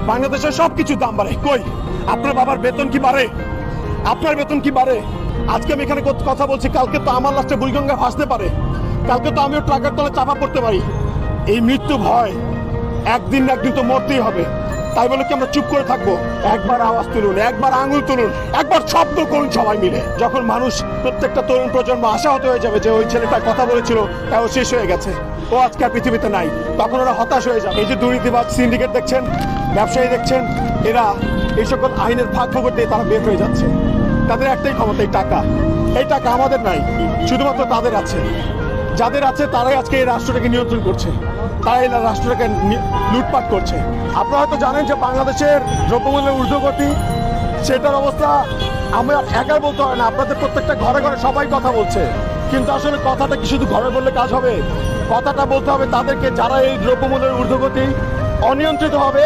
বাংলাদেশের সবকিছুর দাম বাড়ে। কই আপনার বাবার বেতন কি বাড়ে? আপনার বেতন কি বাড়ে? আজকে আমি এখানে কথা বলছি, কালকে তো আমার লাস্টে বুড়িগঙ্গা ভাসতে পারে, কালকে তো আমিও ট্রাকের তলে চাপা পড়তে পারি। এই মৃত্যু ভয়, একদিন না একদিন তো মরতেই হবে। তাই বলে কি আমরা চুপ করে থাকবো? একবার আওয়াজ তুলুন, একবার আঙুল তুলুন, একবার শব্দ করুন সবাই মিলে। যখন মানুষ, প্রত্যেকটা তরুণ প্রজন্ম আশাহত হয়ে যাবে যে ওই ছেলেটা কথা বলেছিল তাও শেষ হয়ে গেছে, ও আজকে আর পৃথিবীতে নাই, তখন ওরা হতাশ হয়ে যাবে। এই যে দুর্নীতিবাজ সিন্ডিকেট দেখছেন, ব্যবসায়ী দেখছেন, এরা এই সকল আইনের ফাঁক ফোকর দিয়ে তারা বের হয়ে যাচ্ছে। তাদের একটাই ক্ষমতা, এই টাকা। এই টাকা আমাদের নাই, শুধুমাত্র তাদের আছে। যাদের আছে তারাই আজকে এই রাষ্ট্রটাকে নিয়ন্ত্রণ করছে, তারাই এই রাষ্ট্রটাকে লুটপাট করছে। আপনারা হয়তো জানেন যে বাংলাদেশের দ্রব্যমূল্যের ঊর্ধ্বগতি, সেটার অবস্থা আমরা একাই বলতে হয় না, আপনাদের প্রত্যেকটা ঘরে ঘরে সবাই কথা বলছে। কিন্তু আসলে কথাটা কি শুধু ঘরে বললে কাজ হবে? কথাটা বলতে হবে তাদেরকে যারা এই দ্রব্যমূল্যের ঊর্ধ্বগতি অনিয়ন্ত্রিত হবে